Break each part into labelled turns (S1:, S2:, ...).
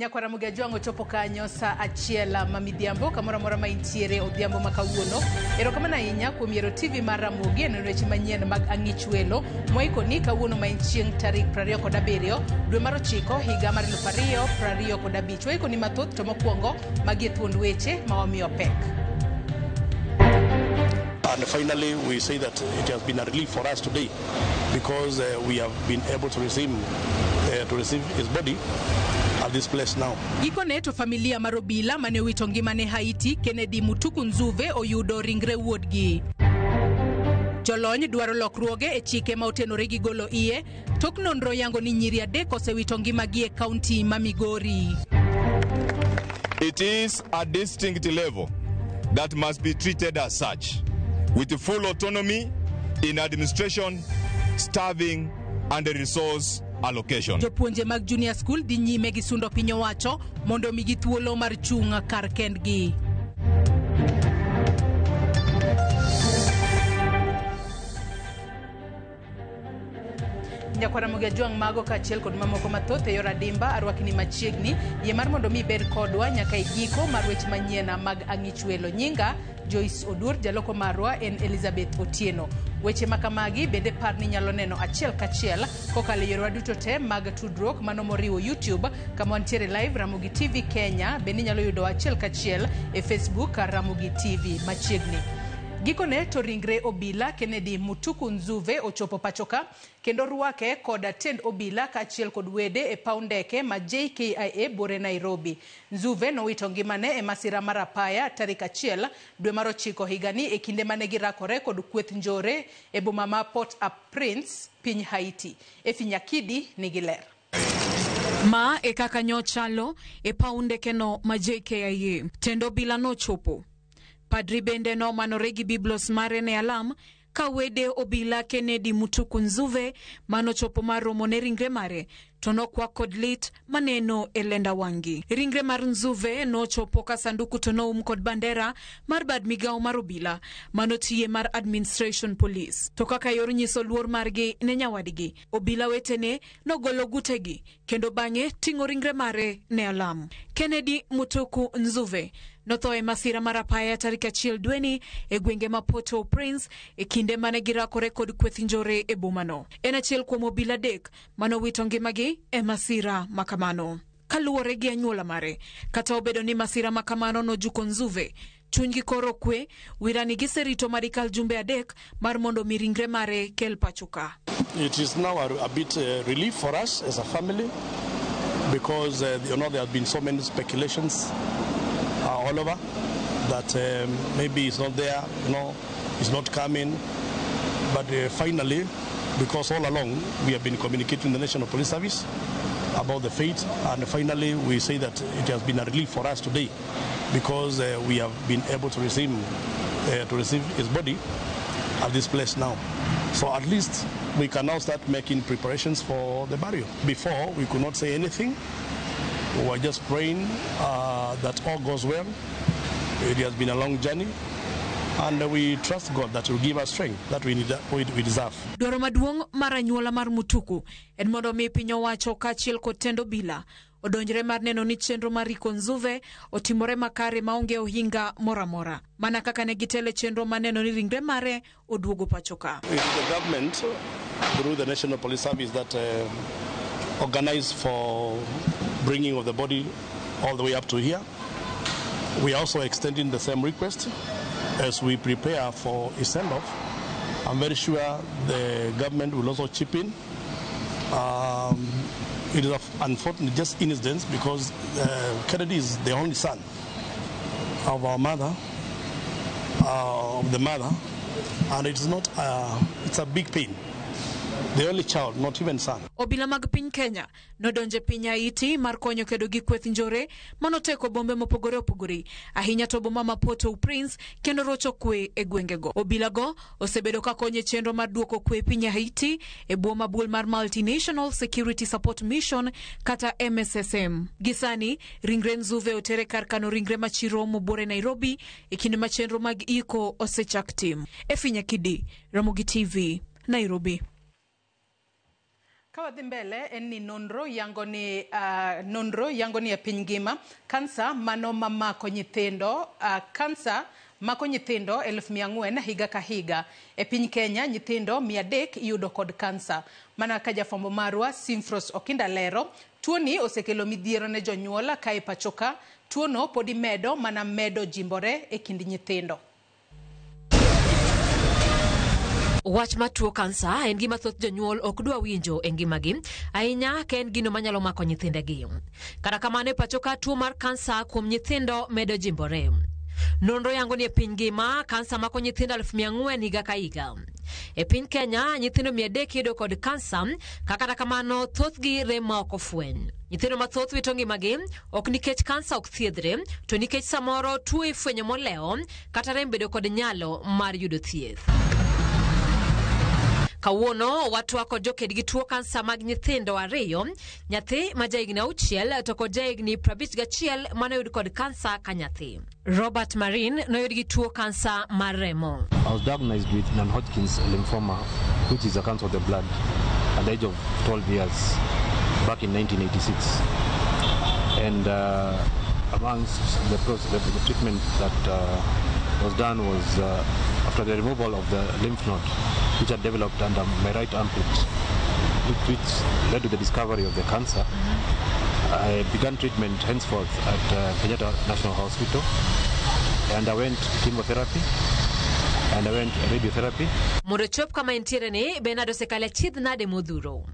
S1: Nyakwara Mugajwango chopo kanyo sa achiela mamidhiambo kamora mora maintiere odhiambo makawuono. Erokamana inya kuom yiero TV mar Ramogi en weche manyien mag ang'ich welo moiko ni kawuono mainchieng tarik 27 dwe mar 9 higa mar 2025. Waiko ni mathoth to mokwongo magi thuond weche mawamiyo pek.
S2: And finally, we say that it has been a relief for us today because we have been able to receive his body at this place now.
S1: Gikone to familia marobila mane wito ngimane Haiti Kennedy Mutuku Nzuve oyudo ringre wuodgi. Jolony dwaro lokruoge e chike ma otenore gi golo iye tok nonro yango ni nyiri adek osewito ngimagi e kaunti ma Migori.
S3: It is a distinct level that must be treated as such, with full autonomy in administration, staffing, and resource allocation.
S1: Jopuonje mag junior school di nyime gi sundo piny owacho mondo migi thuolo mar chung' kar kendgi. Nyakwara Mugajwango mago kachiel kod mamoko mathoth e yor adimba arwakni machiegni yie mar mondo mi bed kodwa nyaka e giko mar weche manyien mag ang'ich welo. Nyinga Joyce Odur, jaloko marwa en Elizabeth Otieno. Weche makamagi bende par ni nyalo neno achiel kachiel kokalo yorwa duto te mag tudruok mano moriwo YouTube kama wantiere live Ramogi TV Kenya, bende nyalo yudo achiel kachiel e Facebook Ramogi TV machiegni. Gikone to ringre obila Kennedy Mutuku Nzuve ochopo pachoka kendo ruake kod tend obila kachiel kod wede e paundeke ma JKIA bore Nairobi. Nzuve nowito ngimane e masira mar apaya tarik 1 dwe mar 9 higani e kinde mane girakore kod kweth njore e boma ma Port-au-Prince piny Haiti. Efinyakidi nigiler.
S4: Ma e kaka nyochalo e paundeke no ma JKIA tend obila no chopo. Padri bende no manore gi biblos mare ne alam ka wede obila Kennedy Mutuku Nzuve mano chopo mar romo ne ringre mare to nokwa kod lit maneno e lenda wangi. Ringre mar Nzuve no chopo ka sanduku to no kod bandera mar bad migao mar obila mano tiye mar administration police. To kaka yor nyiso luor margi ne nyawadgi, obila wetene no golo gutegi kendo bang'e ting'o ringre mare ne alam. Kennedy Mutuku Nzuve notho e masira mar apaya tarik 1 dweni e gwenge ma Port-au-Prince e kinde mane girakore kod kweth njore e bomano. En achiel kuom obila adek mano wito ngimagi e masira makamano. Kaluwore gi anyuola mare, kata obedo ni masira makamano no juko Nzuve, chunygi koro kwe, wirani giserito marikal jumbe adek mar mondo mi ringre mare kel pachoka.
S2: It is now a bit relief for us as a family because there have been so many speculations all over that maybe it's not there, it's not coming. But finally, because all along we have been communicating with the National Police Service about the fate, and finally we say that it has been a relief for us today because we have been able to receive his body at this place now. So at least we can now start making preparations for the burial. Before, we could not say anything. We were just praying that all goes well. It has been a long journey, and we trust God that will give us strength that we deserve.
S4: Dwaro maduong' mar anyuola mar Mutuku en mondo mi piny owacho kachiel kod tend obila odonjre mar neno ni chenro mar riko Nzuve otimore makare maonge ohinga moramora. Mana kaka ne gitele chenro maneno ni ringre mare oduogo pachoka.
S2: It is the government through the National Police Service that organized for bringing of the body all the way up to here. We are also extending the same request as we prepare for a send-off. I'm very sure the government will also chip in. It is unfortunate just incidents because Kennedy is the only son of our mother, of the mother, and it's not. It's a big pain. The only child, not even son.
S4: Obila mag piny Kenya nodonje piny Haiti mar konyo kedo gi kweth njore manoteko bombe mopogore opogore ahinya to boma ma Port-au-Prince kendo rocho kwe e gwengego. Obila go osebedo ka konyo chenro mar duoko kwe piny Haiti e boma bul mar Multinational Security Support Mission kata MSSM. Gisani ringre Nzuve otere kar kano ringre machiro mobore Nairobi e kinde ma chenro mag iko osechak tim. Efinyakidi, Ramogi TV, Nairobi.
S1: Kawadhi mbele eni nonro yango ni e piny ngima kansa mano mamako nyithindo kansa mako nyithindo 400,000 higa ka higa. E piny Kenya nyithindo 300 yudo kod kansa. Mana ka jafwambo marwa Simfros Okinda lero, tuoni osekelo midhiero ne jonyuola ka e pachoka. Tuono podi medo mana medo jimbore e kind nyithindo.
S5: Wach matuo kansa en gima thoth jonyuol ok dwa winjo e ngimagi, ahinya ka en gino manyalo mako nyithindegi. Kata kamano e pachoka tuo mar kansa kuom nyithindo medo jimbore. Nonro yango ni e piny ngima kansa mako nyithindo 400,000 higa ka higa. E piny Kenya nyithindo 300 yudo kod kansa, kata kamano thothgi rem ma ok ofweny. Nyithindo mathoth wito ngimagi ok nikech kansa ok thiedhre, to nikech samoro tuo ifwenyo moleo kata rem bedo kod nyalo mar yudo thieth. Kawuono watwako joked gi tuo kansa mag nyithindo 2, nyathi ma jahigni 6 to kod jahigni 51 mano yud kod kansa ka nyathi. Robert Marin noyud gi tuo kansa mar remo.
S6: I was diagnosed with non-Hodgkin's lymphoma, which is a cancer of the blood, at the age of 12 years, back in 1986. And amongst the treatment that was done was after the removal of the lymph node, which had developed under my right armpit, which led to the discovery of the cancer. I began treatment henceforth at Kenyatta National Hospital, and I went chemotherapy, and I went radiotherapy.
S5: Mondo chop kama entiere ni Bernardo Sekala chidh nade modhuro.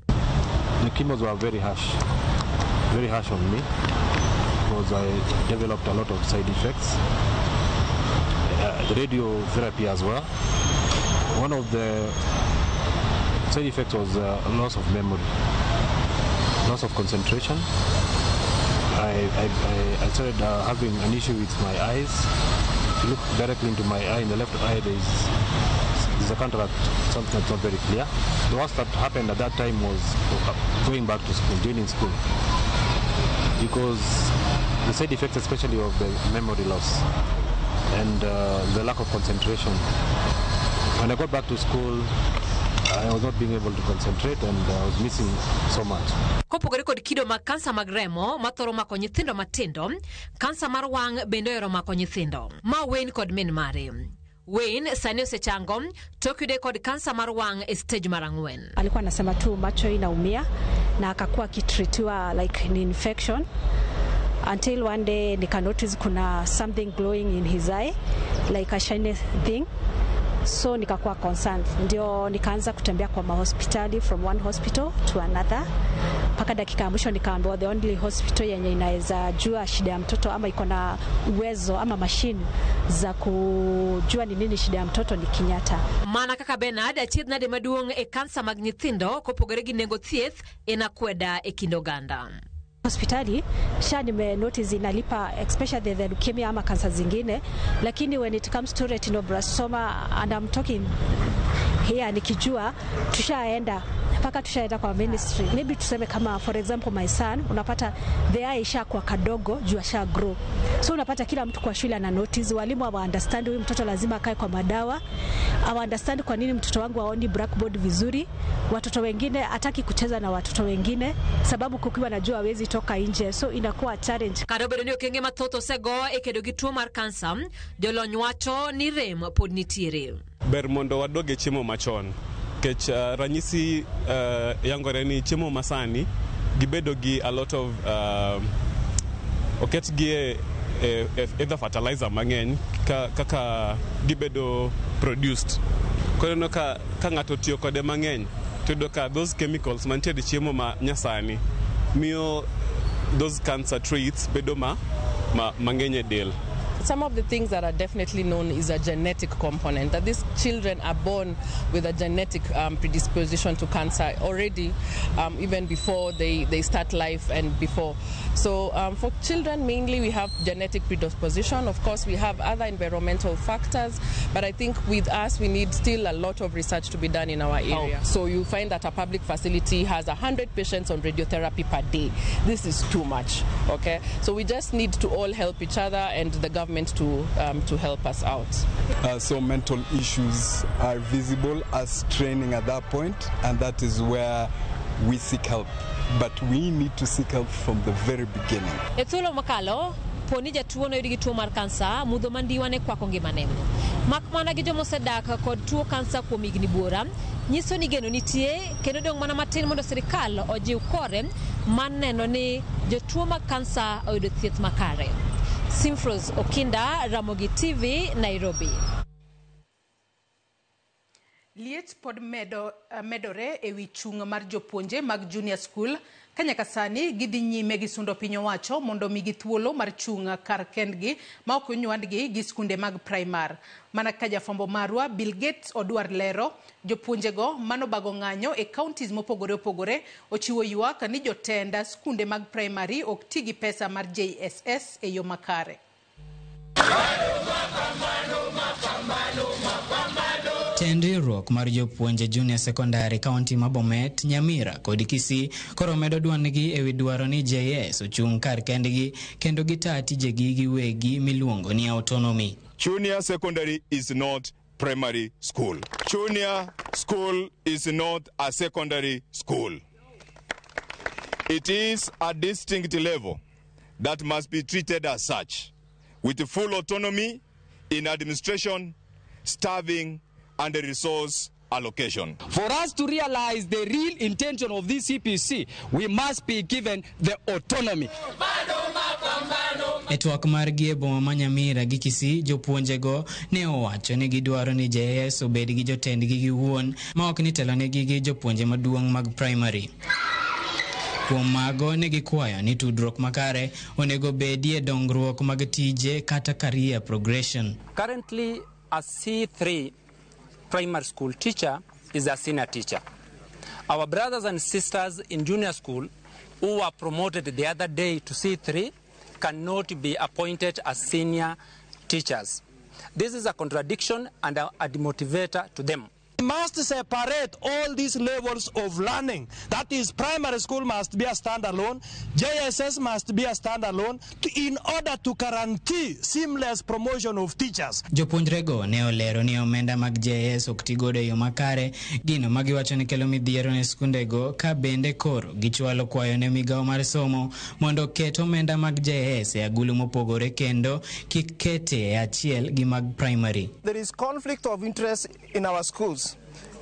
S6: The chemos were very harsh on me, because I developed a lot of side effects. The radiotherapy as well. One of the side effects was loss of memory, loss of concentration. I started having an issue with my eyes. If you look directly into my eye, in the left eye, there's a cataract, something that's not very clear. The worst that happened at that time was going back to school, joining school, because the side effects, especially of the memory loss and the lack of concentration. When I got back to school, I was not being able to concentrate, and I was missing so much.
S5: Kopogore kod kido mag kansa mag remo mathoro mako nyithindo matindo, kansa mar wang' bende ero mako nyithindo. Ma Wayne kod min mare. Wayne sani osechango tok yude kod kansa mar wang' e stage mar 4.
S7: Alikuwa anasema tu macho inaumia na akakuwa akitritiwa like an infection, until one day nika notice kuna something glowing in his eye, like a shiny thing. So nikakuwa concerned, ndio nikaanza kutembea kwa mahospitali, from one hospital to another. Paka dakika ya mwisho nikaambiwa the only hospital yenye inaweza jua shida ya mtoto ama iko na uwezo ama machine za kujua ni nini shida ya mtoto ni Kenyatta.
S5: Mana kaka Bernard achidh nade maduong' e kansa mag nyithindo kopogore gi nengo thieth enakweda e kind oganda.
S7: Hospitali sha nime notice inalipa, especially the leukemia ama kansa zingine, lakini when it comes to retinoblastoma, and I'm talking here, nikijua tushaenda kwa ministry, maybe tuseme kama for example my son, unapata the eye isha kwa kadogo juu asha grow, so unapata kila mtu kwa shule ana notice, walimu wa understand huyu mtoto lazima akae kwa madawa, awa understand kwa nini mtoto wangu haoni blackboard vizuri, watoto wengine hataki kucheza na watoto wengine sababu kukiwa najua hawezi toka nje, so inakuwa challenge.
S5: Kadobedo ni okenge mathoth osego e kedo gi tuo mar kansa, jolony wacho ni rem pod nitiere.
S8: Ber mondo wadoge chiemo machon, kech ranyisi yangore ni chiemo masani gibedo gi a lot of oket gi either fertilizer mang'eny kaka gibedo produced. Kono ka ng'ato tiyo kode mang'eny to ka those chemicals mantiere chiemo ma nyasani miyo those cancer traits bedo mang'eny e del.
S9: Some of the things that are definitely known is a genetic component, that these children are born with a genetic predisposition to cancer already, even before they start life and before. So for children mainly we have genetic predisposition. Of course we have other environmental factors, but I think with us we need still a lot of research to be done in our area. So you find that a public facility has 100 patients on radiotherapy per day. This is too much, okay? So we just need to all help each other and the government to help us out.
S10: So mental issues are visible as training at that point, and that is where we seek help, but we need to seek help from the very beginning.
S5: Ethulo makalo poni jatuo no yudi tuo mar kansa mudho mandiwane kwako ngimane. Makmana gi jomo sedaka kod tuo kansa kuom higni buora nyiso ni geno nitie kendo dong mana matin mondo sirikal ojiw kore maneno ni jotuo mag kansa oyudo thieth makare. Simfros Okinda, Ramogi TV, Nairobi.
S1: Liet pod medore e wi chung' mar jopuonje mag junior school kanyaka sani gidhi nyime gi sundo piny owacho mondo migi thuolo mar chung' kar kendgi ma ok onywandgi gi skunde mag primar. Mana ka jafwambo marwa Bill Gates odwar lero jopuonjego manobago ng'anyo e counties mopogore opogore ochiwo ywak ni jotenda skunde mag primary ok ti gi pesa mar JSS e yo makare.
S11: Riwruok mar jopuonje junior secondary county ma Bomet, Nyamira kod Kisii koro medo dwangi e wi dwaro ni JS ochung' kar kendgi kendo gitaa tijegi giwegi miluongo ni autonomy.
S3: Junior secondary is not primary school. Junior school is not a secondary school. It is a distinct level that must be treated as such, with full autonomy in administration, staffing, and the resource allocation.
S12: For us to realize the real intention of this CPC, we must be given the autonomy.
S11: E twak margi e boma ma Nyamira gi Kisii, jopuonjego ne owacho ni gidwaro ni JS obed gi jotendgi giwuon ma ok ni telonegi gi jopuonje maduong' mag primary. Kuom mago ne gikwayo ni tudruok makare onego bedie dongruok mag tije kata career progression.
S13: Currently, a C3 primary school teacher is a senior teacher. Our brothers and sisters in junior school who were promoted the other day to C3 cannot be appointed as senior teachers. This is a contradiction and a demotivator to them.
S14: We must separate all these levels of learning. That is, primary school must be a standalone, JSS must be a standalone, in order to guarantee seamless promotion of teachers.
S11: Jopuonjrego ne olero ni omenda mag JS ok tigodo yo makare, gino magiwacho ni kelo midhiero ne skundego ka bende koro gichwalo kwayo ne migawo mar somo mondo ket omenda mag JS e agulu mopogore kendo kik kete e achiel gi mag primary.
S15: There is conflict of interest in our schools.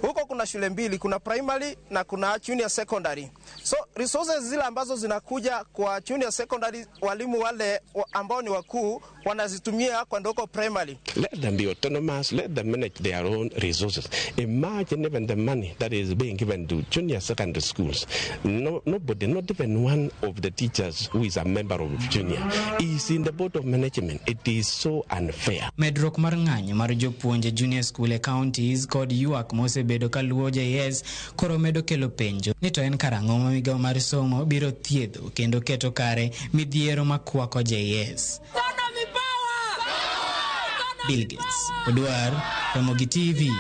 S15: Huko kuna shule mbili, kuna primary na kuna junior secondary. So resources zile ambazo zinakuja kwa junior secondary, walimu wale ambao ni wakuu wanazitumia kwa ndoko primary.
S16: Let them be autonomous, let them manage their own resources. Imagine even the money that is being given to junior secondary schools. Nobody, not even one of the teachers who is a member of junior, is in the board of management. It is so unfair.
S11: Medruok mar ng'anyo mar jopuonje junior school e counties kod ywak mosebedo kaluwo JS koro medo kelo penjo ni to en karang'o ma migawo mar somo biro thiedho kendo keto kare midhiero makwako JS. Bill Gates, Odwar, Ramogi TV.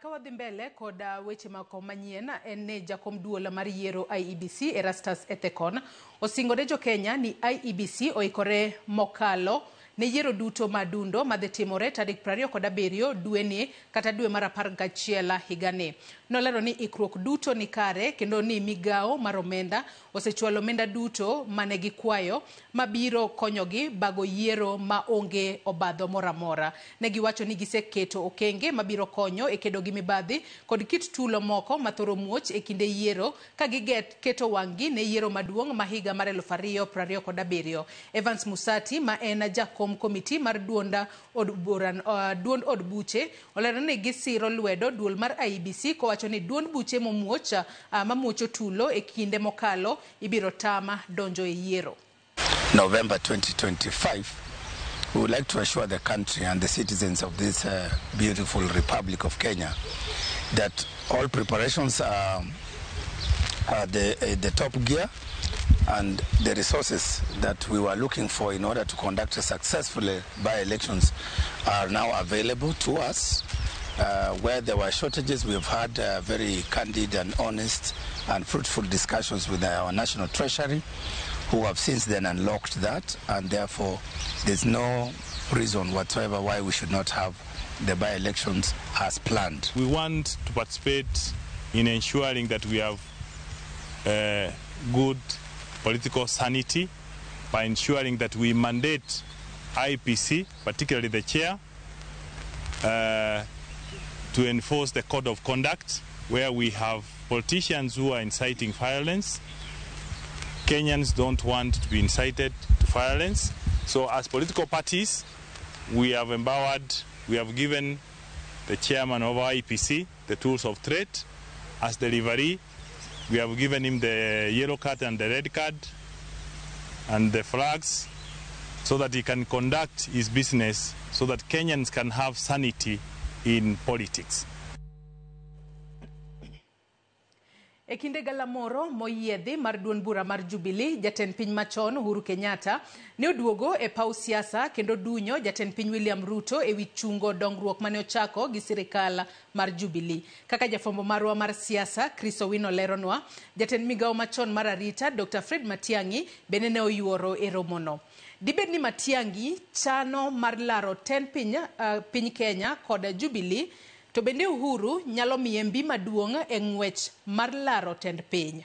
S1: Kawadhi mbele kod weche mako manyien en jakom duola mar yiero IEBC Erastus Ethekon osingore jo Kenya ni IEBC oikore mokalo ne yiero duto madundo madhi timore tarik 27 dwe ni kata dwe mar 11 higani. Nolero ni ikruok duto ni kare kendo ni migawo mar omenda osechwalo omenda duto mane gikwayo mabiro konyogi bago yiero ma onge obadho moramora. Ne giwacho ni giseketo okenge mabiro konyo e kedo gi mibadhi kod kit tulo moko mathoro muoch e kinde yiero ka keto wang'gi ne yiero maduong' ma higa mar 2027. Evans Musati ma en jakom komiti mar duond od buche olero ni gisiro lwedo duol mar IEBC kowacho ni duond buche mamuocho tulo e kinde mokalo ibiro tama donjo e yiero.
S17: November 2025, we would like to assure the country and the citizens of this beautiful Republic of Kenya that all preparations are the top gear, and the resources that we were looking for in order to conduct successfully by-elections are now available to us. Where there were shortages, we have had very candid and honest and fruitful discussions with our National Treasury who have since then unlocked that, and therefore there's no reason whatsoever why we should not have the by-elections as planned.
S18: We want to participate in ensuring that we have good political sanity by ensuring that we mandate IEPC, particularly the chair, to enforce the code of conduct where we have politicians who are inciting violence. Kenyans don't want to be incited to violence. So as political parties, we have empowered, we have given the chairman of IEPC the tools of trade. As the referee, we have given him the yellow card and the red card and the flags so that he can conduct his business, so that Kenyans can have sanity in politics.
S1: E kinde galamoro moyiedhi mar duond bura mar Jubilee, jatend piny machon Uhuru Kenyatta ne oduogo e paw siasa kendo dunyo jatend piny William Ruto e wi chungo dongruok mane ochako gi sirikal mar Jubilee. Kaka jafombo marwa mar siasa Chris Owino leronwa, jatend migawo machon mar arita Dr. Fred Matiang'i bende ne oyuoro e romono. Dibed ni Matiang'i chano mar laro ten piny Kenya kod Jubilee, to bende Uhuru nyalo miye mbi maduong' e ng'wech mar laro tend piny.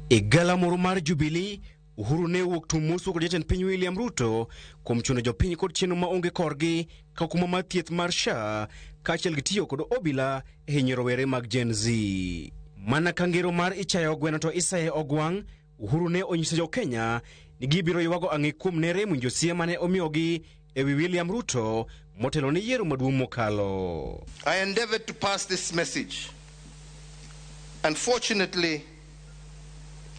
S19: E galamoro mar Jubilee, Uhuru ne wuok tumuso kod jatend piny William Ruto kuom chuno jopiny kod chenro maonge korgi ka kuma mar thieth mar SHA kaachiel gi tiyo kod obila e hinyo rowere mag Gen Z. Mana ka ngero mar ichayo gweno to isaye ogwang', Uhuru ne onyiso jo Kenya ni gibiro ywago ang'e kuom nere mwinjo sie mane omiyogi e wi William Ruto motelo ni yiero maduong' mokalo.
S20: I endeavored to pass this message. Unfortunately,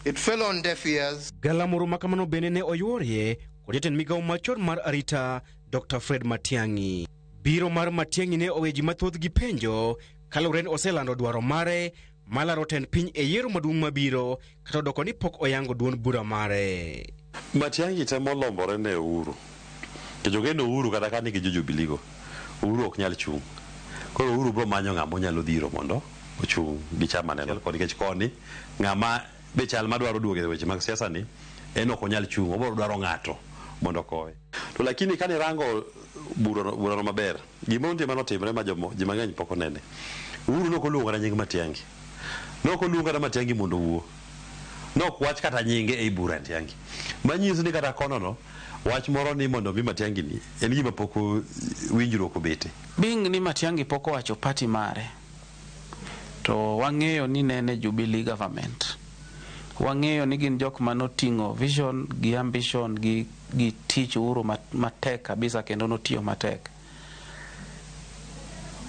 S20: it fell on deaf ears.
S19: Galamoro makamano bende ne oyuorie kod jatend migawo machon mar arita Dr. Fred Matiang'i. Biro mar Matiang'i ne oweji mathoth gi penjo kaluwore ni oselando dwaro mare malaro tend piny e yiero maduong' mabiro kata odoko ni pok oyango duond bura mare.
S21: Matiang'i temo lombore ne Uhuru. Kejogeno Uhuru kata ka nigi Jubilee go, Uhuru ok nyal chung'. Koro Uhuru bro manyo ng'ama nyalo dhiro mondo ochung' gi chama neno kod nikech koni ng'ama be chal madwaro duogo e weche mag siasa ni en ok onyal chung', obiro dwaro ng'ato mondo kowe. To lakini kani rango burano maber, gimondi manotimre ma ji mang'eny pok onene. Uhuru nok oluongo na nying Matiang'i. Nok oluongo na Matiang'i mondo owuo. Nok wach kata nyinge e bura Matiang'i. Manyiso ni kata kono no wach moro ni mondo mi Matiang'i ni en gima pok winjruok obete.
S22: Bing ni Matiang'i pok owacho party mare. To wang'eyo ni nene Jubilee government. Wang'eyo ni gin jok manoting'o vision gi ambition gi tich Uhuru matek kabisa kendo notiyo matek.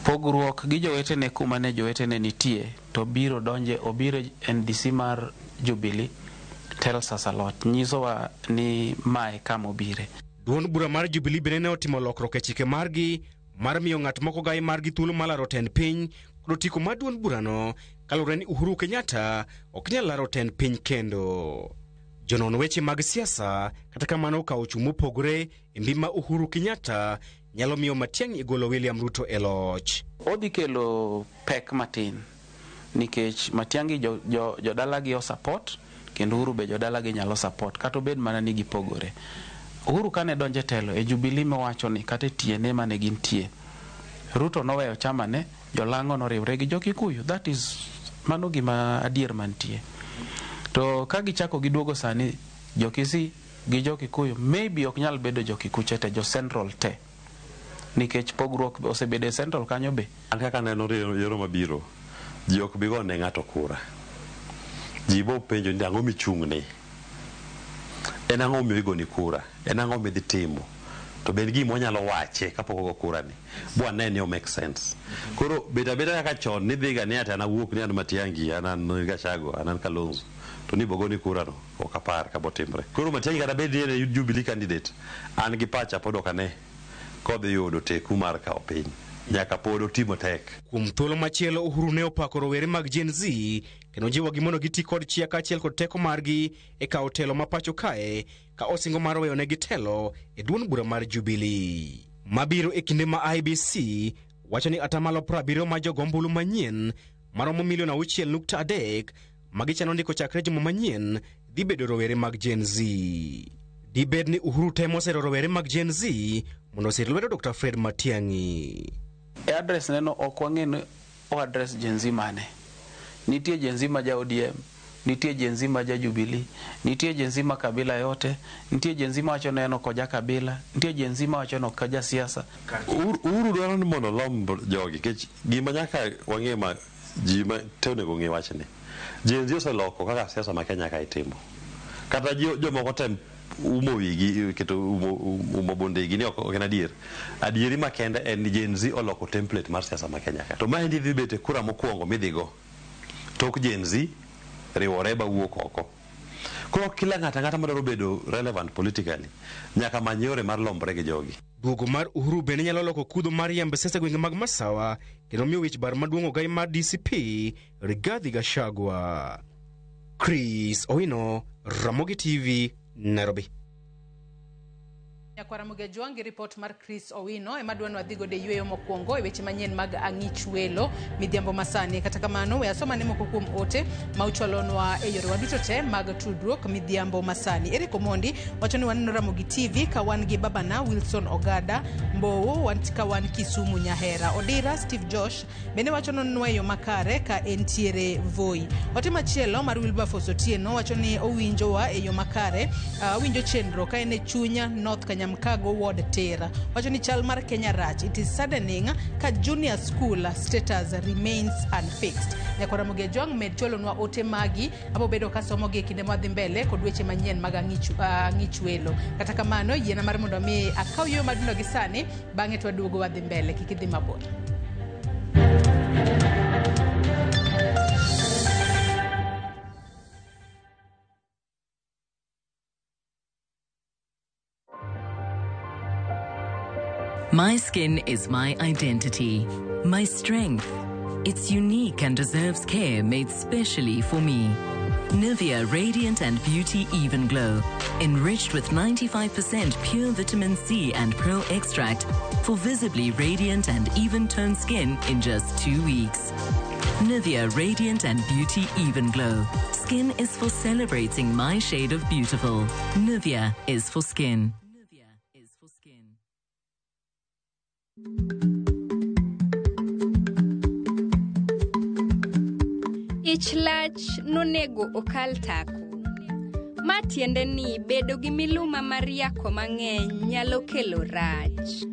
S22: Pogruok gi jowetene kuma ne jowetene nitie to obiro NDC mar Jubilee tells us a lot. Nyiso wa ni mae kama obire.
S19: Duond bura mar Jubilee bende ne otimo lokruok e chike margi mar miyo ng'at moko gai margi thuolo malaro tend piny kod otiko mar duond burano kaluwore ni Uhuru Kenyatta ok nyal laro tend piny kendo. Jonon weche mag siasa kata kamano okawo chung' mopogore e mbi ma Uhuru Kenyatta nyalo miyo Matiang'i golo William Ruto e loch.
S22: Odhi kelo pek matin nikech Matiang'i jodalagi o support kendo Uhuru be jodalagi nyalo support kata obed mana ni gipogore. Uhuru kane donje telo e Jubilee mewacho ni kata tiene mane gintie, Ruto noweyo chama ne, jolango noriwre gi jo-Kikuyu. That is mano gima adier mantie. To ka gichako giduogo sani jo-Kisii gi jo-Kikuyu, maybe ok nyal bedo jo-Kikuyu te, jo-Central te. Nikech pogruok osebedo e Central kanyo be.
S21: An kaka neno yiero mabiro, ji ok bi gone ng'ato kura. Ji bo penjo ni ang'o michung'ne. En ang'o migoni kura. En ang'o midhi timo. To bed gima onyalo wache kapok ogo kura ni. Bo ane ni o make sense. Koro beda kaka chon ni dhiga ni ata nawuok ni an Matiang'i, an Gachagua, an Kalonzo. To ni bogoni kura no ok apar ka botimre. Koro Matiang'i kata bed ni Jubilee candidate, an gi pacha pod ok ane kodhi yudo teku mar kawo piny. Nyaka pod otimo tek.
S19: Kuom thuolo machielo Uhuru ne opako rowere mag Gen Z kendo jiwogi mondo giti kod chia kaachiel kod teko margi e kawo telo ma pacho kae ka osingo mar weyonegi telo e duond bura mar Jubilee. Mabiro e kinde ma IEBC wacho ni atamalo 70 ma jogombulu manyien maromo milion 6.3 magichano ndiko chakre juma manyien dhi bedo rowere mag Gen Z. Dibed ni Uhuru temo sero rowere mag Gen Z mondo osir lwedo Dr. Fred Matiang'i.
S22: E address neno ok wang'e o address Gen Z mane. Nitie Gen Z ma ja ODM, nitie Gen Z ma ja Jubilee, nitie Gen Z ma kabila yote, nitie Gen Z ma wacho neno koja kabila, nitie Gen Z ma wacho no koja siasa.
S21: Uhuru dwaro ni mondo lomb jogi kech gima nyaka wang'e ma ji ma tewne go ng'e wachni. Gen Z oseloko kaka siasa ma Kenya ka itimo. Kata jomoko tem umo wigi keto umo bondegi ni ok en adier. Adieri makende en Gen Z oloko template mar siasa ma Kenya ka. To ma endi dhi bete kura mokwongo midhigo. Tok Gen Z riwore ba wuok oko. Koro kila ng'ata madwaro bedo relevant politically nyaka many yore mar lombre gi jogi.
S19: Duogo mar Uhuru bende nyalo loko kudho mar yembe sese gwenge mag Masawa kendo miyo wich bar maduong' ogai mar DCP Rigathi Gachagua. Chris Owino, Ramogi TV, Nairobi.
S1: Nyakwaramuge Jwangi report mar Chris Owino emadwano adhigo de yweyo mokwongo weche manyien mag ang'ich welo midhiambo masani. Kata kamano we asoma ni moko kuom ote ma ucholonwa e yore waduto te mag tudruok midhiambo masani. Eric Omondi wacho ni waneno Ramogi TV ka wan gi babana Wilson Ogada Mbowo ka wan Kisumu Nyahera. Odira Steve Josh bende wacho nonwa e yo makare ka entiere Voi. Ote machielo mar Wilberforce Otieno wacho ni owinjowa e yo makare winjo chenro ka ene chunya North Nyamkago Ward Tera. Wacho ni chal mar Kenya rach. It is saddening ka junior school status remains unfixed. Nyakwaramuge Jwang med cholonwa ote magi abo bedo ka somo gi kinde madhi mbele kod weche manyien mag ang'ich welo. Kata kamano yiena mar mondo mi akaw yo madundo gi sani bang'e to waduogo wadhi mbele kik idhi mabor.
S2: My skin is my identity, my strength. It's unique and deserves care made specially for me. Nivea Radiant and Beauty Even Glow, enriched with 95% pure vitamin C and pearl extract for visibly radiant and even-toned skin in just 2 weeks. Nivea Radiant and Beauty Even Glow. Skin is for celebrating my shade of beautiful. Nivea is for skin.
S4: Ich lach nonego okal tako. Ma tiende ni bedo gi miluma mar yako mang'eny nyalo kelo rach.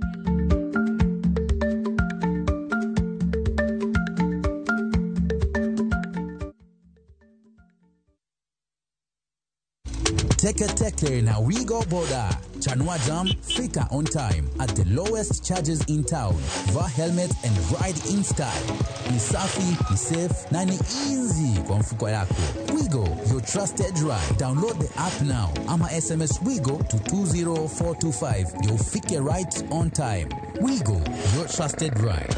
S23: Teke na Wigo Boda. Chanua Jam, fika on time at the lowest charges in town. Va helmet and ride in style. Ni safi, ni safe, na ni easy kwa mfuko yako. Wigo, your trusted ride. Download the app now. Ama SMS Wigo to 20425. You'll fike right on time. Wigo, your trusted ride.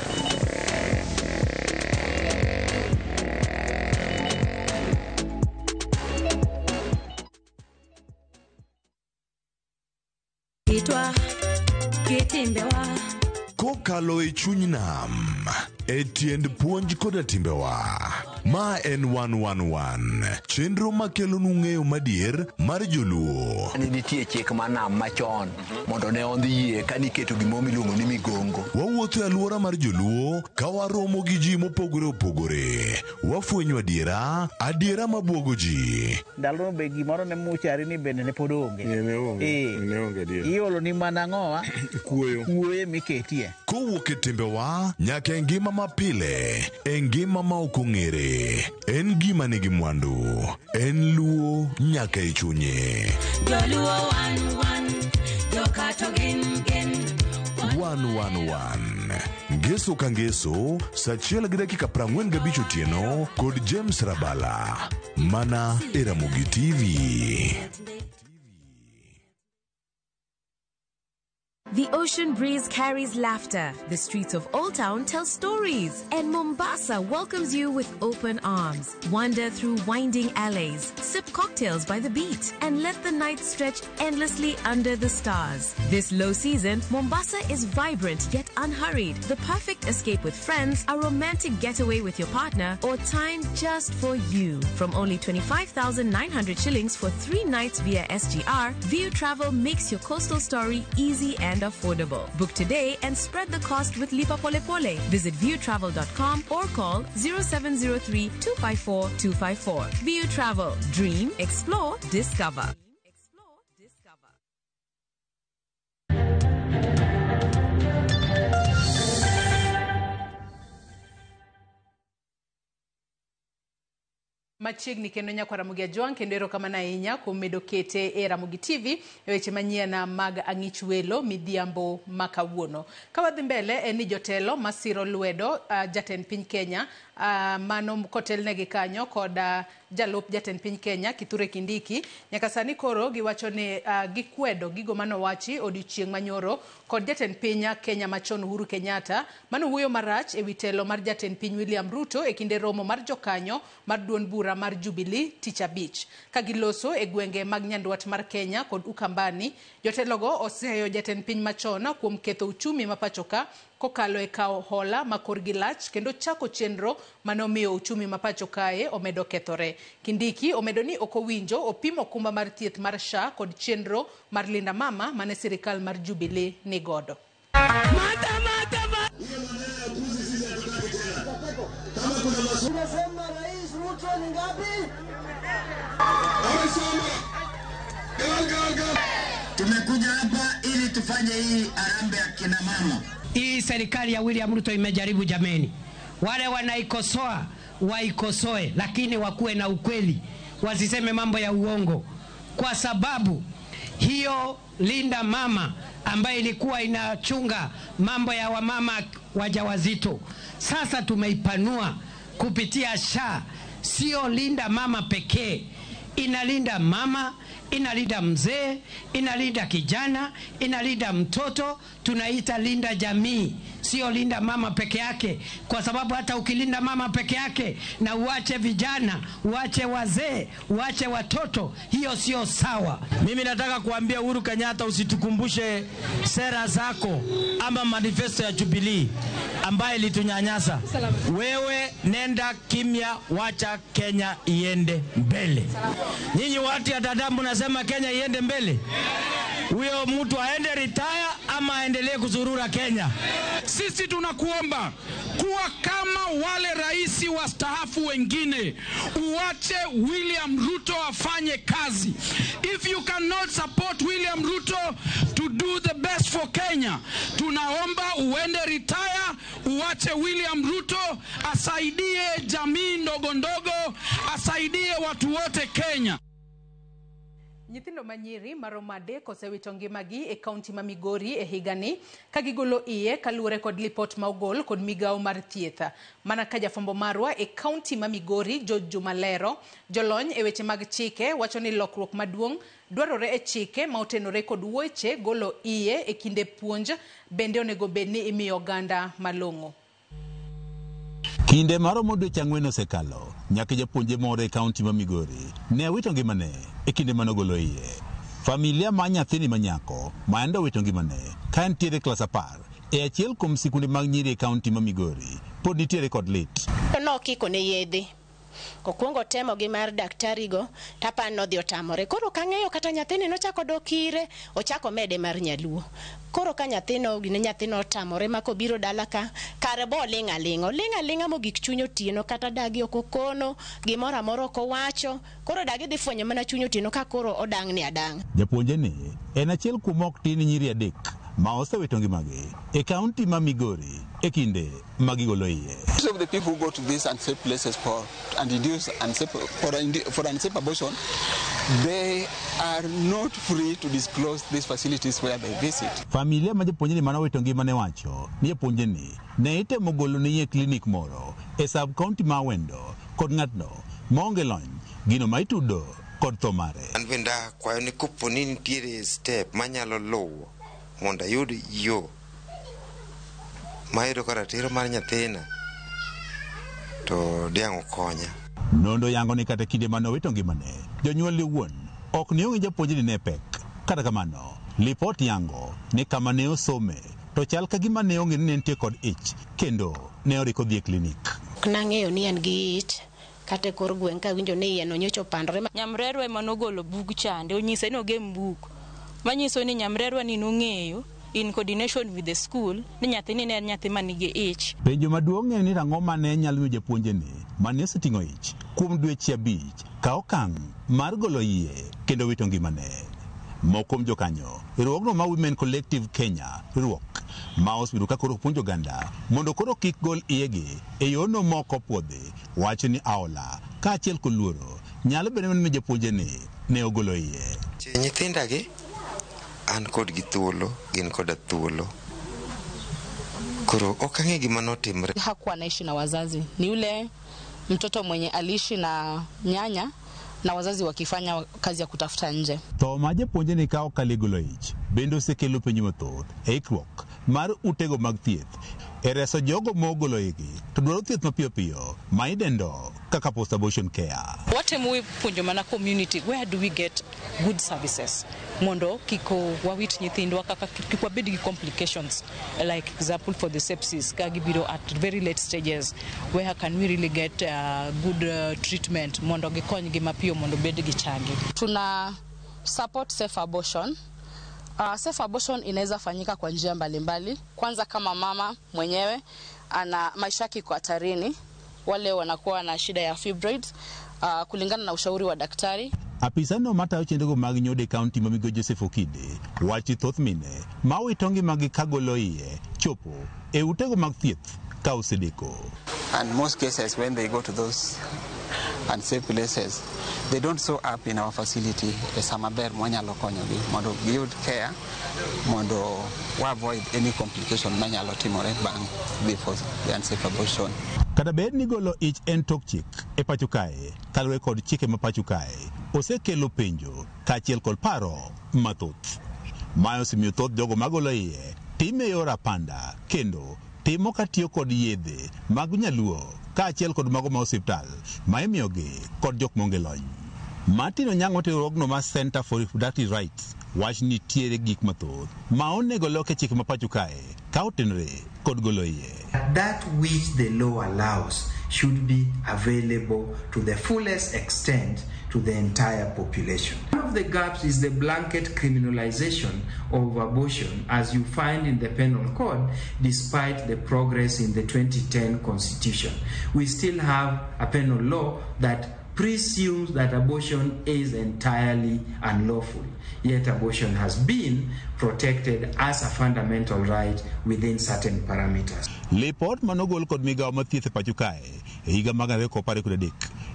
S24: Kokalo e chuny nam e tiend puonj koda timbewa. Ma en 111 chenro makelo nung'eyo madier mar joluo.
S25: Nitie chik manam machon mondo ne ondhiye ka niketo gimo miluongo ni migongo.
S24: Wawuotho e alwora mar joluo ka waromo gi ji mopogore opogore. Wafwenyo adiera mabwogo ji.
S26: Ndalo be gimoro ne muchari ni bende ne pod onge.
S24: Ne onge dier.
S26: Iolo ni mana ng'owa kuoyo miketie.
S24: Kowuok e timbewa nyaka e ngima mapile, e ngima ma ok ong'ere. En gima nigi mwandu, en luo nyaka e chunye.
S27: Joluo 111, jokato gin
S24: 111 Ngeso ka ngeso, saa 1:45 otieno kod James Rabala. Mana e Ramogi TV.
S3: The ocean breeze carries laughter. The streets of Old Town tell stories. And Mombasa welcomes you with open arms. Wander through winding alleys, sip cocktails by the beach, and let the night stretch endlessly under the stars. This low season, Mombasa is vibrant yet unhurried. The perfect escape with friends, a romantic getaway with your partner, or time just for you. From only 25,900 shillings for 3 nights via SGR, View Travel makes your coastal story easy and affordable. Book today and spread the cost with Lipa Pole Pole. Visit viewtravel.com or call 0703 254 254. View Travel. Dream, explore, discover.
S1: Machiegni kendo nyakwara Mugia Joan kendo erokamano inya kuom medo kete e Ramogi TV weche manyien mag ang'ich welo midhiambo makawuono. Ka wadhi mbele en ni jotelo masiro lwedo jatend piny Kenya mano kotelnegi kanyo kod jalup jatend piny Kenya Kithure Kindiki nyaka sani koro giwacho ni gikwedo gigo manowachi odiochieng' manyoro kod jatend piny Kenya machon Uhuru Kenyatta mano wuoyo marach ewi telo mar jatend piny William Ruto e kinde romo mar jokanyo mar duond bura mar Jubilee tich abich ka giloso e gwenge mag nyandwat mar Kenya kod Ukambani. Jotelogo oseyo jatend piny machon kuom ketho uchumi mapachoka kokalo e kao hola makorgi lach kendo chako chenro manomiyo uchumi mapacho kae omedo kethore. Kindiki omedo ni okowinjo opimo kumba mar thieth mar SHA kod chenro mar linda mama mane sirikal mar Jubilee ni godo.
S5: Tumekuja hapa ili tufanye hii arambe ya kina mama.
S6: Hii serikali ya William Ruto imejaribu jameni. Wale wanaikosoa waikosoe, lakini wakuwe na ukweli. Wasiseme mambo ya uongo. Kwa sababu hiyo linda mama ambaye ilikuwa inachunga mambo ya wamama wajawazito, sasa tumeipanua kupitia SHA. Sio linda mama pekee, inalinda mama, inalinda mzee, inalinda kijana, inalinda mtoto, tunaita linda jamii. Sio linda mama peke yake, kwa sababu hata ukilinda mama peke yake na uache vijana, uache wazee, uache watoto, hiyo sio sawa.
S14: Mimi nataka kuambia Uhuru Kenyatta usitukumbushe sera zako ama manifesto ya Jubilee ambaye ilitunyanyasa. Wewe nenda kimya, wacha Kenya iende mbele. Nyinyi watu ya Dadamu nasema Kenya iende mbele. Huyo mtu aende retire ama aendelee kuzurura Kenya.
S7: Sisi tunakuomba kuwa kama wale rais wastaafu wengine, uache William Ruto afanye kazi. If you cannot support William Ruto to do the best for Kenya, tunaomba uende retire, uache William Ruto asaidie jamii ndogo ndogo, asaidie watu wote Kenya.
S1: Nyithindo manyiri maromade kosewito ngimagi e kaunti ma Migori e higani kagigolo iye kaluwore kod lipot ma ogol kod migawo mar thieth. Mana ka jafwambo marwa e kaunti ma Migori Juma Lero, jolony e weche mag chike wacho ni lokruok maduong' dwarore e chike ma otenore kod weche golo iye e kinde puonj bende onego bedni imiyo oganda malong'o.
S8: Kinde maromo dweche 4 osekalo nyaka japuonje moro e kaunti ma Migori ne wito ngimane e kinde manogolo iye. Familia ma nyathini manyako ma endo wito ngimane ka entiere klas 10 e achiel kuom sikunde mag nyiri e kaunti ma Migori pod nitiere kod lit.
S9: Nokiko ne yedhe. Kokuongo temo gi mar daktari go tapan nodhi otamore. Koro kang'eyo kata nyathini nochako dokire, ochako mede mar nyaluo. Koro ka nyathino otamore mako biro dala ka kare bo linga mogik chunyo tieno kata dagi okokono gimoro amoro ko wacho. Koro dagi dhi fwenyo mana chunyo tieno ka koro odang ni adang.
S8: Japuonje ni en achiel kuom ok tin nyiri adek ma osewito ngimagi e kaunti ma Migori e kinde magigolo iye.
S10: Most of the people who go to these unsafe places for unsafe abortion, they are not free to disclose these facilities where they visit.
S8: Familia ma japuonje ni manowito ngimane wacho ni japuonje ni ne itemo golo ni e klinik moro e sub county ma Wendo kod ng'atno maonge lony gino ma itudo kod tho mare.
S28: An benda kwayo ni kopo ni nitiere step manyalo luwo
S11: mondo ayud yo mayudo karatiro mar nyathina to diang' okonya.
S8: Nondo yango ni kata kinde mano wito ngimane jonyuol owuon ok ni onge japuonjni ne pek. Kata kamano lipot yango ni kama ne osome to chal ka gima ne onge ni nitie kod ich kendo ne oriko dhi e klinik.
S9: Nang'eyo ni en gi it kata kor gweng' ka winjo ni yien onyocho pandore.
S12: Nyamrerwa ema nogolo bug chande onyise ni ogem buk manyiso ni nyamrerwa ni nong'eyo in coordination with the school ni nyathini ne en nyathi manigi ich.
S8: Penjo maduong' en ni rang'o mane nyalo miyo japuonjni mane oseting'o ich kuom dweche 5 ka okang' mar golo yie kendo wito ngimane. Moko kuom jokanyo riwruogno ma Women Collective Kenya riwruok ma osebiro ka koro puonjo oganda mondo koro kik gol iyegi e yono moko puodhi wacho ni aola kaachiel kod luoro nyalo bedo ni japuonjni ne ogolo iye.
S11: Nyithindagi an kod gi thuolo gin koda thuolo koro ok ang'e gima notimre.
S13: Hakuwa anaishi na wazazi, ni yule mtoto mwenye aliishi na nyanya na wazazi wakifanya kazi ya kutafuta nje.
S8: To ma japuonjni ka okale golo ich bende osekelo penjo mathoth e ikruok mar utego mag thieth e reso jogo mogolo igi to dwaro thieth mapiyo piyo ma idendo kaka post abortion care.
S12: Watemo puonjo mana community, where do we get good services mondo kiko wawit nyithindwa kaka kik wabed gi complications, like example for the sepsis ka gibiro at very late stages, where can we really get good treatment mondo gikonygi mapiyo mondo bed gi changi.
S13: Tuna support safe abortion. Safe abortion inaweza fanyika kwa njia mbalimbali. Kwanza kama mama mwenyewe ana maisha yake kwa hatarini, wale wanakuwa na shida ya fibroids, kulingana na ushauri wa daktari.
S8: Apisa no matayo chendego mag Nyode County ma Migosi Joseph Okide wachi thoth mine ma witongi magi kagolo iye chopo e utego mag thieth ka osedeko.
S10: And most cases when they go to those unsafe places, they don't show up in our facility as maber mwanyalo konyogi mondo giyud care mondo we avoid any complication manyalo timore bang' before the unsafe abortion.
S8: Kada bed ni golo ich en tok chik e pacho kae kalwe kod chike ma pacho kae osekelo penjo kaachiel kod paro mathoth. Mayo simiyo thoth jogo magolo iye time yor apanda kendo timo katiyo kod yedhe mag nyaluo kaachiel kod mago ma osiptal ma imiyogi kod jok monge lony. Martin Onyango riwruogno ma Center for Reproductive Rights wach ni tiere gik mathoth ma onego loke chike ma pacho kae ka otenore kod golo iye.
S15: That which the law allows should be available to the fullest extent to the entire population. One of the gaps is the blanket criminalization of abortion, as you find in the penal code, despite the progress in the 2010 constitution. We still have a penal law that presumes that abortion is entirely unlawful, yet abortion has been protected as a fundamental right within certain parameters.
S8: Lipot manogol kod migawo mathieth e pacho kae e higa mag 2013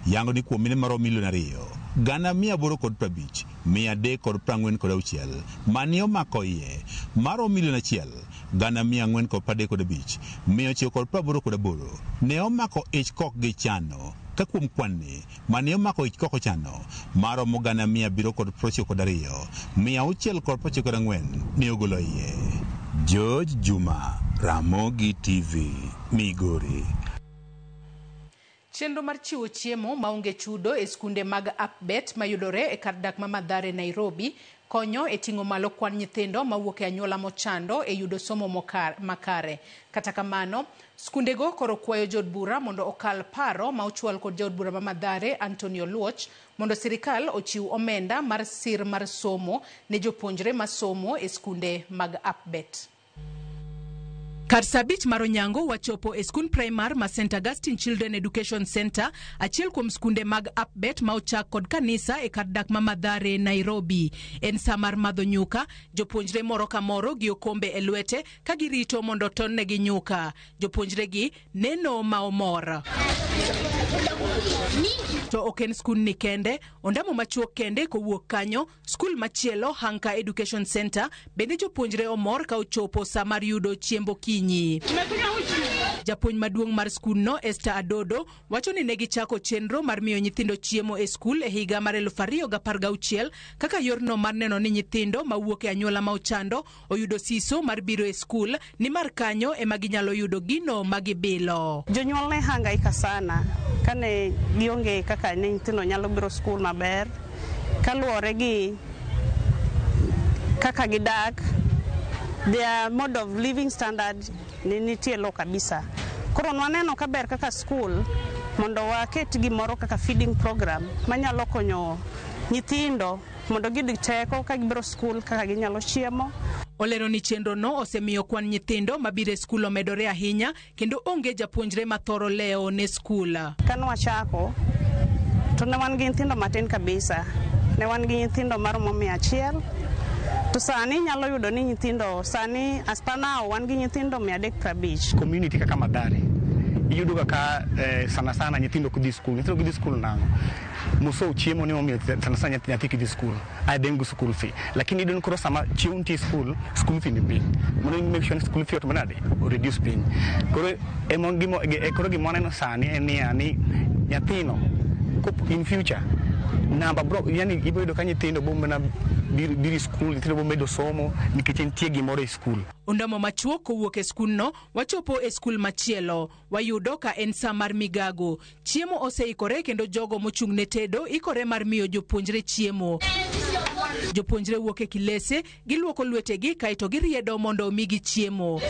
S8: yango ni kuom mine maromo milion 2 gana 850 346 mane omako iye maromo milion 1 gana 435 988 ne omako ich kok gi chano ka kuom kwanni mane omako ich kok chano maromo gana 792 694 ne ogolo iye. George Juma, Ramogi TV, Migori.
S1: Chenro mar chiwo chiemo maonge chudo e skunde mag Upbet mayudore e kar dak ma Mathare, Nairobi konyo e ting'o malo kwan nyithindo mawuok e anyuola mochando e yudo somo makare. Kata kamano, skundego koro kwayo jod bura mondo okal paro ma ochwal kod jod bura ma Mathare Antonio Luoch mondo sirikal ochiw omenda mar sir mar somo ne jopuonjre masomo e skunde mag Upbet. Kar sabich mar Onyango wachopo e skund primar ma St. Augustine Children Education Center, achiel kuom skunde mag Upbet ma ochak kod kanisa e kar dak ma Mathare, Nairobi. En samar madho nyuka, jopuonjre moro ka moro gi okombe e lwete ka girito mondo tonne gi nyuka. Jopuonjre gi neno ma omor. To oken skul ni kende, ondamo machuok kende kowuok kanyo, skul machielo Hanka Education Center bende jopuonjre omor ka ochopo sa mar yudo chiembo kinyi. Japuonj maduong' mar skul no Esther Adodo wacho ni negi chako chenro mar miyo nyithindo chiemo e skul e higa mar 2016 kaka yorno mar neno ni nyithindo mawuok e anyuola ma ochando oyudo siso mar biro e skul ni mar kanyo ema ginyalo yudo gino magibilo.
S16: Jonyuol ne hangaika sana kane gionge kaka ne nyithindo nyalo biro skul maber kaluwore gi kaka gidak, their mode of living standard ni nitie low kabisa. Koro waneno kaber kaka skul mondo waket gimoro kaka feeding program manyalo konyo nyithindo mondo giyud teko ka gibiro skul kaka ginyalo chiemo.
S1: Olero ni chenro no osemiyo kwan nyithindo mabiro e skul omedore ahinya kendo onge japuonjre mathoro leo ne skul.
S16: Kan wachako to ne wan gi nyithindo matin kabisa, ne wan gi nyithindo maromo 100. To sani nyalo yudo ni nyithindo sani aspana wan gi nyithindo 350.
S17: Community kaka Mathare iyudo kaka sana sana nyithindo kudhi skul nango muso chiemo ni omiyo sana sana nyathi kidhi skul ai dengu school fee, lakini idon koro sama chiemo ti school fee ni piny mondo make sure school fee otomanade o reduce piny. Koro koro gimone sani en ni nyathino in future namba bro yani ibodo ka nyithindo bombe na biri skul nyithindo bombe do somo nikech nitie gimoro e skul.
S1: Ondamo machuok kowuok e skul no wachopo e skul machielo wayudo ka en sa mar migago. Chiemo oseikore kendo jogo mochung' ne tedo ikore mar miyo jopuonjre chiemo. Jopuonjre wuok e kilese giluoko lwetegi kaito giriedo mondo omigi chiemo.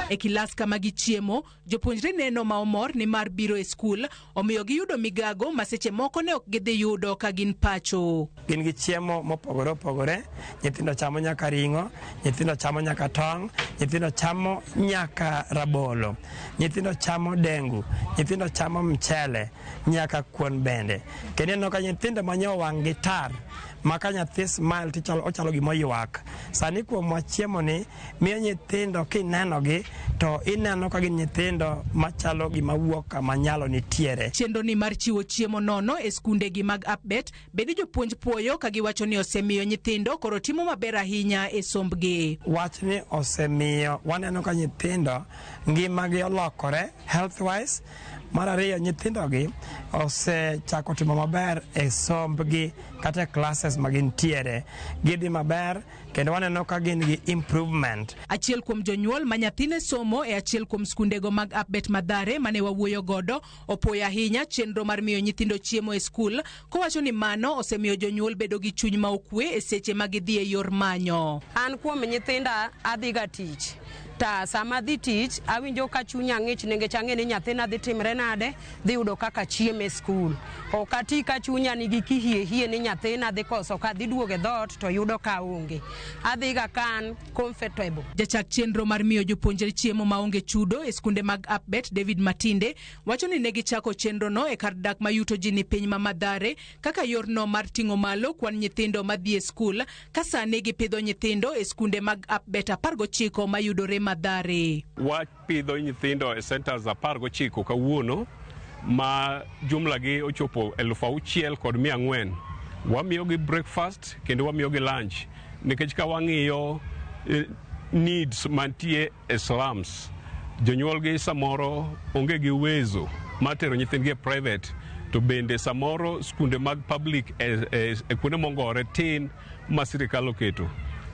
S1: E kilas kama gichiemo, jopuonjre neno ma omor ni mar biro e skul omiyo giyudo migago maseche moko ne ok gidhi yudo ka gin pacho.
S14: Gin gi chiemo mopogore opogore, nyithindo chamo nyaka ringo, nyithindo chamo nyaka tong', nyithindo chamo nyaka rabolo, nyithindo chamo dengu, nyithindo chamo mchele, nyaka kuon bende. Kendo neno ka nyithindo manyo wang' gitar maka nyathi smile ochalo gimo ywak. Sani kuom chiemo ni miyo nyithindo kinenogi to ineno ka gin nyithindo machalo gima wuok kama nyalo nitiere.
S1: Chenro ni mar chiwo chiemo nono e skunde gi mag Appbet bende jopuonj puoyo ka giwacho ni osemiyo nyithindo koro timo maber ahinya e sombgi.
S14: Wach ni osemiyo waneno ka nyithindo ngimagi olokore health wise. Mar ariyo nyithindogi osechako timo maber e sombgi kata classes magintiere gidhi maber kendo waneno ka gin gi improvement.
S1: Achiel kuom jonyuol ma nyathine somo e achiel kuom skundego mag Appbet Mathare mane wawuoyo godo opoyo ahinya chenro mar miyo nyithindo chiemo e skul kowacho ni mano osemiyo jonyuol bedo gi chuny ma okwe e seche ma gidhi e yor manyo.
S18: An kuom nyithinda adhiga tich ta sama dhi tich awinjo ka chunya ng'ich nikech ang'e ni nyathina dhi timre nade dhi yudo kaka chiemo e skul. Ok ati ka chunya nigi kihie ni nyathina dhi koso ka dhi duoge dhot to yudo ka onge. Adhiga kan comfortable.
S1: Jachak chenro mar miyo jopuonjre chiemo maonge chudo e skunde mag Appbet David Matinde wacho ni negi chako chenro no e kar dak mayuto ji ni piny ma Mathare kaka yorno mar ting'o malo kwan nyithindo madhi e skul ka sani gipidho nyithindo e skunde mag Appbet 19 mayudore Mathare.
S19: Wapidho nyithindo e centers 19 kawuono ma jumla gi ochopo 6,400. Wamiyogi breakfast kendo wamiyogi lunch nikech ka wang'iyo needs mantie e slums jonyuol gi samoro onge gi uwezo matero nyithindgi e private to bende samoro skunde mag public e kuonde mongore tin ma sirikal oketo.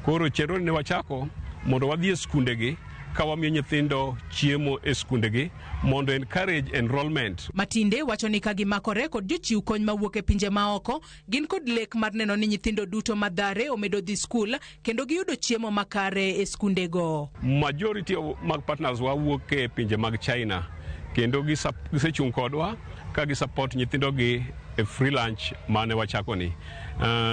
S19: Koro chenro ne wachako mondo wadhi e skundegi ka wamiyo nyithindo chiemo e skundegi mondo encourage enrollment.
S1: Matinde wacho ni ka gimakore kod jochiw kony mawuok e pinje maoko gin kod lek mar neno ni nyithindo duto Mathare omedo dhi skul kendo giyudo chiemo makare e skundego.
S19: Majority mag partners wawuok e pinje mag China kendo gisechung' kodwa ka gisupport nyithindogi e free lunch mane wachako ni.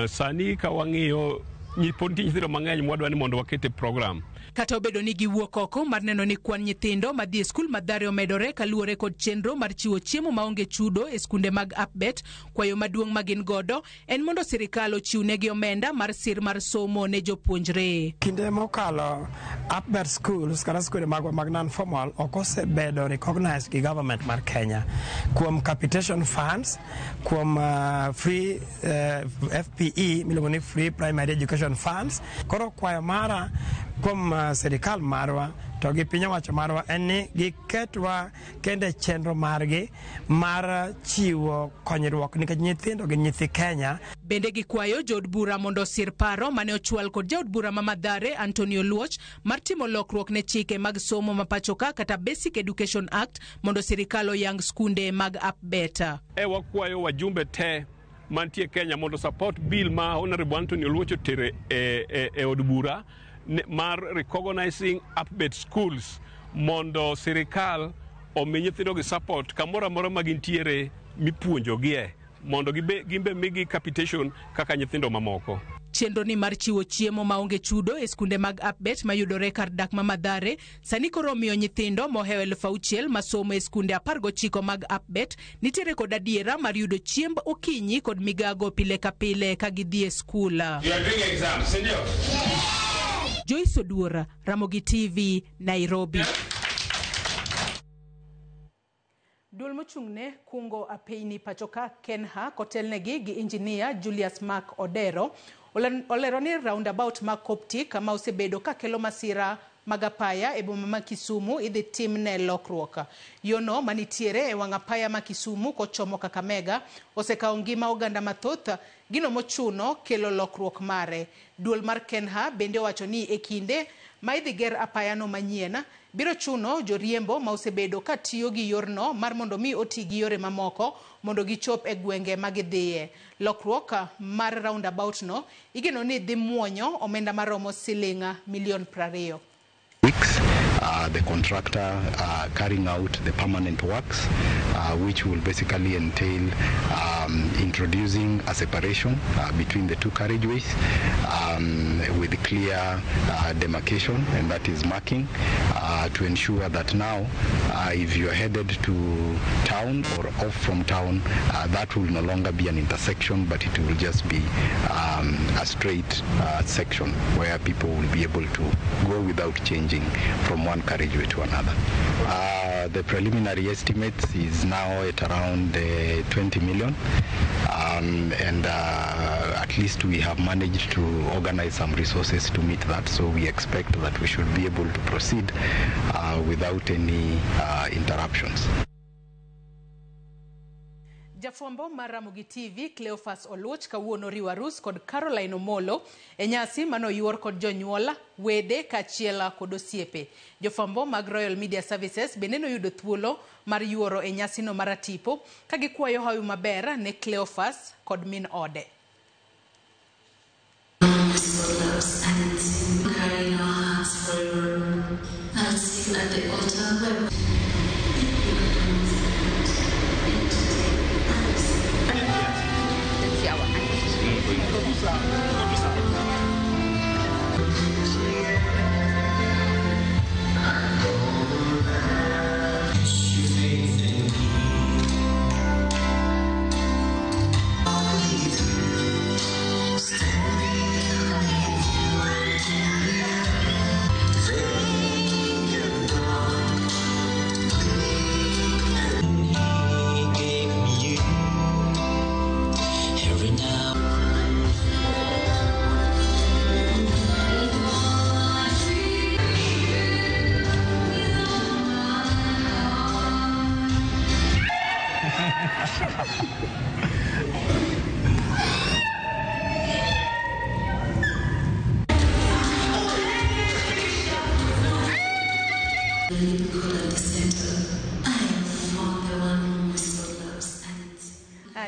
S19: Sani ka wang'iyo nyithindo mang'eny mwadwa ni mondo wakete program
S1: Kata obedo ni giwuok oko mar neno ni kwan nyithindo madhi e skul madhare omedore kaluwore kod chenro mar chiwo chiemo maonge chudo e skunde mag APBET, kwayo maduong' magin godo en mondo sirikal ochiwnegi omenda mar sir mar somo ne jopuonjre.
S14: Kinde mokalo APBET schools kata skunde mag non-formal ok osebedo recognized gi government mar Kenya kuom capitation funds, kuom free FPE miluongo ni free primary education funds. Koro kwayo mara kuom sirikal marwa to gi piny owacho marwa en ni giketwa kende chenro margi mar chiwo konyruok nikech nyithindo gi nyithi Kenya.
S1: Bende gikwayo jood bura mondo sir paro mane ochwal kod jaod bura ma Mathare Antonio Luoch mar timo lokruok ne chike mag somo ma pachoka kata Basic Education Act mondo sirikal oyang skunde mag APBET.
S19: Wakwayo wajumbe te mantie Kenya mondo support bill ma Honorable Antonio Luoch otere e od bura mar recognizing APBET schools mondo sirikal omi nyithindo gi support kamoro amora ma gintiere mipuonjogie mondo gimbe migi capitation kaka nyithindo mamoko.
S1: Chenro ni mar chiwo chiemo maonge chudo e skunde mag APBET mayudore kar dak ma Mathare sani koro miyo nyithindo mohew 6,000 masomo e skunde 19 mag APBET nitiere kod adiera mar yudo chiemb okinyi kod migago pile ka pile ka gidhi e skul. Joyce Odur, Ramogi TV, Nairobi. Duol mochung'ne kungo apeini pachoka Kenha kotelnegi gi injinia Julius Mark Odero olero ni roundabout ma Coptic kama osebedo ka kelo masira magapaya e boma ma Kisumu idhi timne lokruok. Yono manitiere e wang' apaya ma Kisumu kochomo Kakamega osekawo ngima oganda mathoth gino mochuno kelo lokruok mare. Duol mar Kenha bende owacho ni e kinde ma idhi ger apaya no manyien biro chuno joriembo ma osebedo ka tiyo gi yorno mar mondo mi oti gi yore mamoko mondo gichop e gwenge magidhiye. Lokruok mar roundabout no igeno ni dhi muonyo omenda maromo siling milion 20.
S2: The contractor carrying out the permanent works, which will basically entail introducing a separation between the two carriageways with clear demarcation, and that is marking to ensure that now if you are headed to town or off from town, that will no longer be an intersection, but it will just be a straight section where people will be able to go without changing from one carriageway to another. The preliminary estimate is now at around 20 million, and at least we have managed to organize some resources to meet that, so we expect that we should be able to proceed without any interruptions.
S1: Jafwambo mar Ramogi TV Cleophas Oluoch kawuono riwo arus kod Caroline Omolo e nyasi mano yuor kod jonyuola wede kachiela kod osiepe. Jofwambo mag Royal Media Services bende noyudo thuolo mar yuoro e nyasi no maratipo ka gikwayo hawi maber ne Cleophas kod min ode.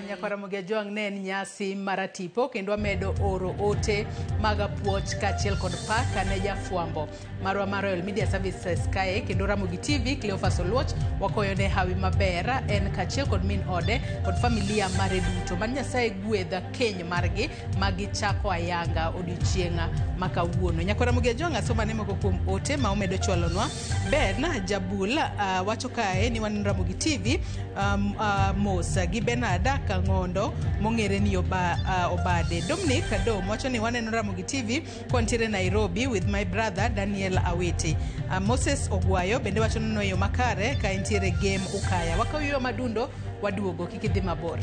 S1: Nyakwara Mugiajong ne en nyasi maratipo kendo amedo oro ote maga puoch kachiel kod paka ne jafwambo marwa mar Royal Media Services kae kendo Ramogi TV Cleophas Oluoch wakoyo ne hawi mabera en kachiel kod min ode kod familia mare duto man Nyasaye gwedha keny margi magi chako ayanga odiochienga makawuono. Nyakwara Mugiajong asoma ne moko kuom ote ma omedo chwalonwa. Ben Jabul wacho kae ni wan Ramogi TV Mosa gi Benada Kangondo mongere ni Obade. Dominic Adom wacho ni wan Ramogi TV kontiere Nairobi with my brother Daniel Awiti. Moses Ogwayo bende wacho no yo makare ka entiere game Ukaya. Wakawiyo madundo waduogo kikidhi mabor.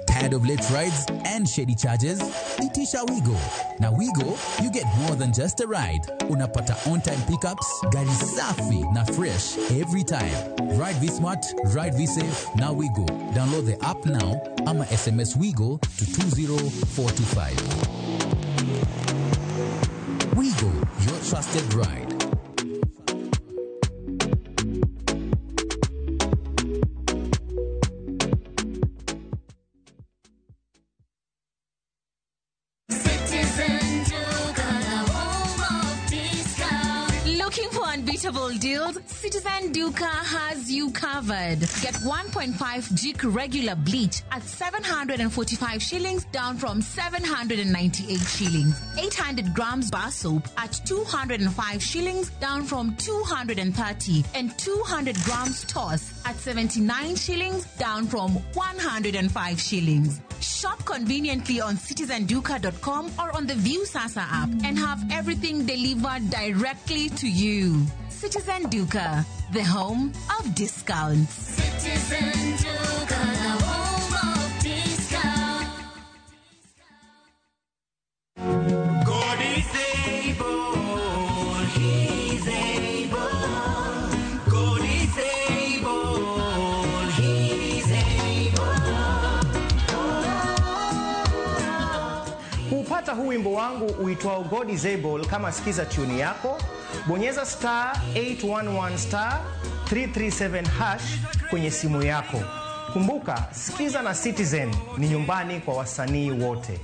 S4: Tired of late rides and shady charges? Itisha Wigo. Now Wigo, you get more than just a ride. Unapata on-time pickups, gari safi na fresh every time. Ride V-Smart, ride V-Safe, now Wigo. Download the app now, ama SMS Wigo to 20425. Wigo, your trusted ride.
S3: Deals, Citizen Duca has you covered. Get 1.5 Jik regular bleach at 745 shillings down from 798 shillings. 800 grams bar soap at 205 shillings down from 230. And 200 grams toss at 79 shillings down from 105 shillings. Shop conveniently on citizenduca.com or on the View Sasa app and have everything delivered directly to you. Citizen Duca, the home of discounts.
S27: Citizen Duca, the home of discounts. God is able, He's able. God is able, He's able.
S20: Kupata huu wimbo wangu uitwao God is able kama sikiza tune yako, bonyeza *811*337# kwenye simu yako. Kumbuka, sikiza na Citizen ni nyumbani kwa wasanii wote.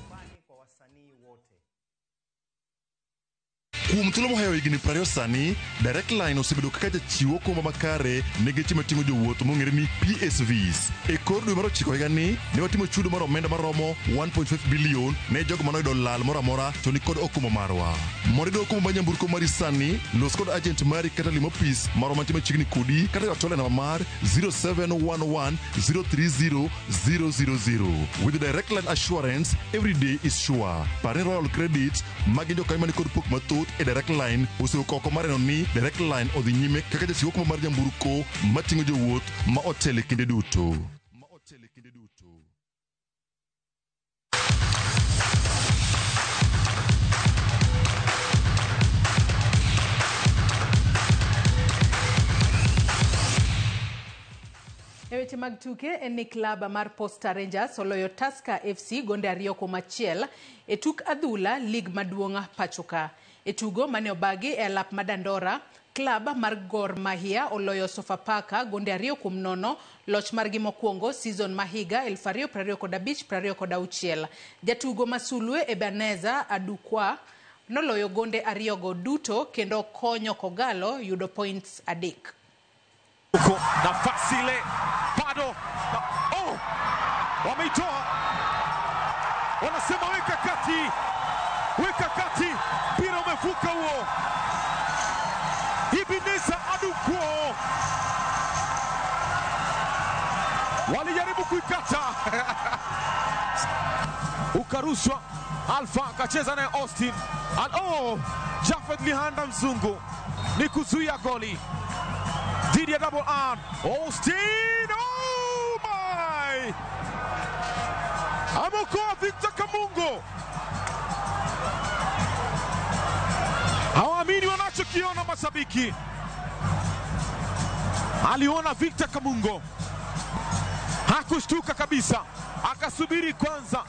S24: Kuom thuolo mohewo higni 20 sani, Direct Line osebedo kaka jachiwo okumba makare ne geche mating'o jowuoth mong'ere ni PSVs. E kor dwe mar 9 higani, ne watimo chudo mar omenda maromo 1.5 bilion ne jogo manoyudo lal moro amora to ni kod okumba marwa. Mondo iyud okumba mar nyamburko mari sani, los kod agent mari kata limo ofis marwa mantie machiegni kodi kata tole namba mar 0711030000. With the Direct Line assurance, every day is sure. Pare Royal Credit, magi jokanyo mani kod pok mathoth e Direct Line osewuok mareno ni Direct Line odhi nyime kaka jachiwo okumba mar nyamburko mating'o jowuoth ma otele kinde duto.
S1: Eweche mag tuke en ni klaba mar Posta Rangers oloyo Tusker FC gonde 2-1 e tuk adhula lig maduong' pachoka. E tugo mane obagi e alap madandora, klab mar Gor Mahia oloyo Sofapaka gonde 2-0 loch margi mokwongo season mahiga 2025-26. Jatugo masulwe Ebeneza Adukwa noloyo gonde 2 go duto kendo konyo Kogalo yudo points 3.
S21: Nafasi ile bado wameitoa, wanasema weka kati, mpira umevuka huo. Ebeneza Adukwo walijaribu kuikata ukarushwa. Alfa akacheza naye Austin Jafet Lihanda Mzungu ni kuzuia goli dhidi ya Double R. Austin, oh my! Amokoa Victor Kamungo. Hawaamini wanachokiona mashabiki. Aliona Victor Kamungo, hakushtuka kabisa, akasubiri kwanza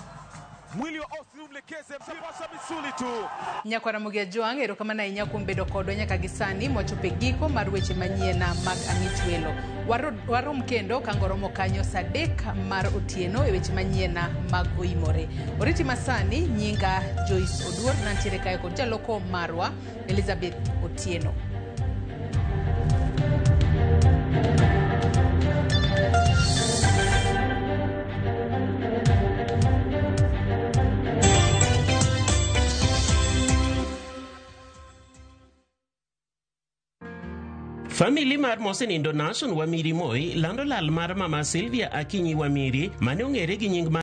S21: Mwili wa Austin umlekeze msapasa misuli tu.
S1: Nyakwara Mugia Joang erokamana inya kuom bedo kodwa nyaka gisani mochope giko mar weche manyiena mag Ang'ichwelo. Warom kendo kangoromo kanyo sadek mar otieno e weche manyiena mag Oimore. Oriti masani nyinga Joyce Oduor nantiere kae kod jaloko marwa Elizabeth Otieno.
S5: Famili mar Mosenindo Nation Wamiri Moi lando lal mar mama Sylvia Akinyi Wamiri mane ong'ere gi nying